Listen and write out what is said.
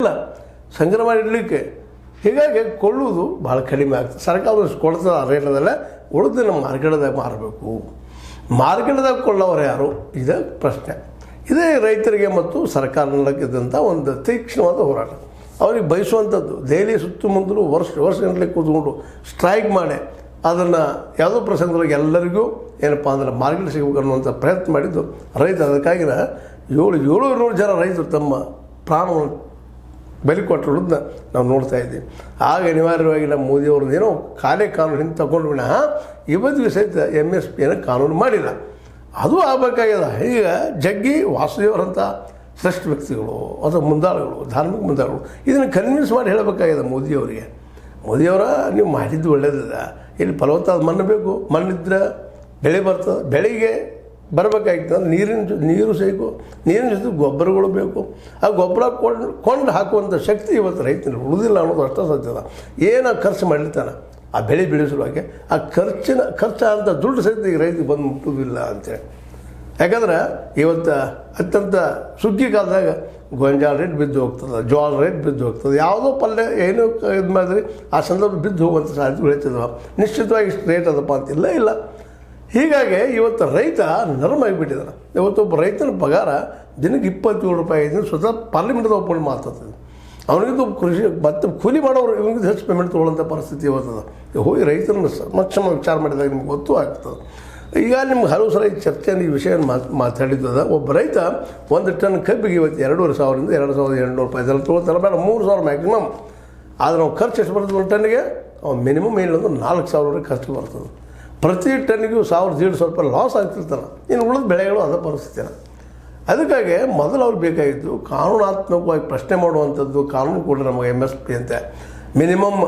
ಇಲ್ಲ ಸಂಗ್ರಹ ಮಾಡಿ ಇಡಲಿಕ್ಕೆ. ಹೀಗಾಗಿ ಕೊಳ್ಳುವುದು ಭಾಳ ಕಡಿಮೆ ಆಗ್ತದೆ. ಸರ್ಕಾರದಷ್ಟು ಕೊಡ್ತದೆ ಆ ರೇಟದಲ್ಲೇ, ಉಳಿದನ್ನು ಮಾರ್ಕೆಟ್ದಾಗ ಮಾರಬೇಕು. ಮಾರ್ಕೆಟ್ದಾಗ ಕೊಳ್ಳೋರು ಯಾರು, ಇದೇ ಪ್ರಶ್ನೆ. ಇದೇ ರೈತರಿಗೆ ಮತ್ತು ಸರ್ಕಾರ ನಡೆಕಿದ್ದಂಥ ಒಂದು ತೀಕ್ಷ್ಣವಾದ ಹೋರಾಟ. ಅವ್ರಿಗೆ ಬಯಸುವಂಥದ್ದು ದೆಹಲಿ ಸುತ್ತಮುತ್ತಲೂ ವರ್ಷಗಟ್ಟಲೆ ಕೂತ್ಕೊಂಡು ಸ್ಟ್ರೈಕ್ ಮಾಡಿ ಅದನ್ನು ಯಾವುದೋ ಪ್ರಸಂಗದೊಳಗೆ ಎಲ್ಲರಿಗೂ ಏನಪ್ಪ ಅಂದ್ರೆ ಮಾರ್ಕೆಟ್ ಸಿಗಬೇಕು ಅನ್ನುವಂಥ ಪ್ರಯತ್ನ ಮಾಡಿದ್ದು ರೈತ. ಅದಕ್ಕಾಗಿನ 700 ಜನ ರೈತರು ತಮ್ಮ ಪ್ರಾಣವನ್ನು ಬಲಿ ಕೊಟ್ಟಿರೋದನ್ನ ನಾವು ನೋಡ್ತಾ ಇದ್ದೀವಿ. ಆಗ ಅನಿವಾರ್ಯವಾಗಿ ನಮ್ಮ ಮೋದಿಯವ್ರದ್ದು ಏನೋ ಕಾನೂನು ಹಿಂದೆ ತಗೊಂಡು ವಿನಃ ಇವತ್ತಿಗೆ ಸಹಿತ MSPಯನ್ನು ಕಾನೂನು ಮಾಡಿಲ್ಲ. ಅದು ಆಗಬೇಕಾಗ್ಯದ. ಈಗ ಜಗ್ಗಿ ವಾಸುದೇವರಂಥ ಶ್ರೇಷ್ಠ ವ್ಯಕ್ತಿಗಳು ಅಥವಾ ಮುಂದಾಳುಗಳು, ಧಾರ್ಮಿಕ ಮುಂದಾಳುಗಳು ಇದನ್ನು ಕನ್ವಿನ್ಸ್ ಮಾಡಿ ಹೇಳಬೇಕಾಗ್ಯದ ಮೋದಿಯವರಿಗೆ. ಮೋದಿಯವರ ನೀವು ಮಾಡಿದ್ದು ಒಳ್ಳೆಯದ, ಇಲ್ಲಿ ಫಲವತ್ತಾದ ಮಣ್ಣು ಬೇಕು, ಮಣ್ಣಿದ್ರೆ ಬೆಳೆ ಬರ್ತದೆ. ಬೆಳೆಗೆ ಬರಬೇಕಾಗಿತ್ತು ಅಂದ್ರೆ ನೀರು ಬೇಕು, ನೀರಿನ ಜೊತೆ ಗೊಬ್ಬರಗಳು ಬೇಕು. ಆ ಗೊಬ್ಬರ ಕೊಂಡು ಹಾಕುವಂಥ ಶಕ್ತಿ ಇವತ್ತು ರೈತನಿಗೆ ಉಳಿದಿಲ್ಲ ಅನ್ನೋದು ಅಷ್ಟೇ ಸತ್ಯದ. ಏನು ಖರ್ಚು ಮಾಡಿರ್ತಾನೆ ಆ ಬೆಳೆ ಬೆಳೆಸುವಾಗೆ, ಆ ಖರ್ಚಾದಂಥ ದುಡ್ಡು ಸಹಿತ ಈಗ ರೈತರಿಗೆ ಬಂದು ಮುಟ್ಟುವುದಿಲ್ಲ ಅಂತೇಳಿ. ಯಾಕಂದ್ರೆ ಇವತ್ತು ಅತ್ಯಂತ ಸುಗ್ಗಿ ಕಾಲದಾಗ ಗೊಂಜಾಳ ರೇಟ್ ಬಿದ್ದು ಹೋಗ್ತದೆ, ಜೋಳ ರೇಟ್ ಬಿದ್ದು ಹೋಗ್ತದೆ. ಯಾವುದೋ ಪಲ್ಯ ಏನೋ ಇದು ಮಾಡಿದ್ರೆ ಆ ಸಂದರ್ಭ ಬಿದ್ದು ಹೋಗುವಂಥ ಸಾಧ್ಯತೆಗಳು ಹೆಚ್ಚಿದಾವೆ. ನಿಶ್ಚಿತವಾಗಿ ಇಷ್ಟು ರೇಟ್ ಅದಪ್ಪ ಅಂತಿಲ್ಲ ಇಲ್ಲ. ಹೀಗಾಗಿ ಇವತ್ತು ರೈತ ನರಮಾಗಿಬಿಟ್ಟಿದ್ದಾನೆ. ಇವತ್ತೊಬ್ಬ ರೈತನ ಪಗಾರ ದಿನಕ್ಕೆ 27 ರೂಪಾಯಿ ಐದು. ಸ್ವತಃ ಪಾರ್ಲಿಮೆಂಟ್ದ ಒಪ್ಪಂದು ಮಾತಾಡ್ತದೆ. ಅವನಿಗಿಂತ ಕೃಷಿ ಮತ್ತು ಕೂಲಿ ಮಾಡೋರು ಇವನಿಗೆ ಹೆಚ್ಚು ಪೇಮೆಂಟ್ ತೊಗೊಳ್ಳೋಂಥ ಪರಿಸ್ಥಿತಿ ಇವತ್ತದ. ಹೋಗಿ ರೈತರನ್ನು ಸಮಕ್ಷಮ ವಿಚಾರ ಮಾಡಿದಾಗ ನಿಮ್ಗೆ ಗೊತ್ತೂ ಆಗ್ತದೆ. ಈಗ ನಿಮ್ಗೆ ಹಲವು ಸಲ ಈ ಚರ್ಚೆಯನ್ನು ಈ ವಿಷಯ ಮಾತಾಡಿದ್ದದ. ಒಬ್ಬ ರೈತ 1 ಟನ್ ಕಬ್ಬಿಗೆ ಇವತ್ತು 2,500ರಿಂದ 2,800 ರೂಪಾಯಿ ಇದೆಲ್ಲ ತೊಗೊಳ್ತಾರೆ. ಬೇಡ 3,000 ಮ್ಯಾಕ್ಸಿಮಮ್. ಆದರೆ ನಾವು ಖರ್ಚು ಎಷ್ಟು ಬರ್ತದೆ 1 ಟನ್ನಿಗೆ? ಅವ್ನು ಮಿನಿಮಮ್ ಏನಿಲ್ಲ 4,000 ಖರ್ಚು ಬರ್ತದೆ. ಪ್ರತಿ ಟನ್ನಿಗೂ 1,000-1,500 ರೂಪಾಯಿ ಲಾಸ್ ಆಗ್ತಿರ್ತಾನೆ. ಇನ್ನು ಉಳಿದ ಬೆಳೆಗಳು ಅದೇ ಪರಿಸ್ಥಿತಿನ. ಅದಕ್ಕಾಗಿ ಮೊದಲು ಅವ್ರು ಬೇಕಾಗಿತ್ತು ಕಾನೂನಾತ್ಮಕವಾಗಿ ಪ್ರಶ್ನೆ ಮಾಡುವಂಥದ್ದು. ಕಾನೂನು ಕೂಡ ನಮಗೆ MSP ಅಂತ ಮಿನಿಮಮ್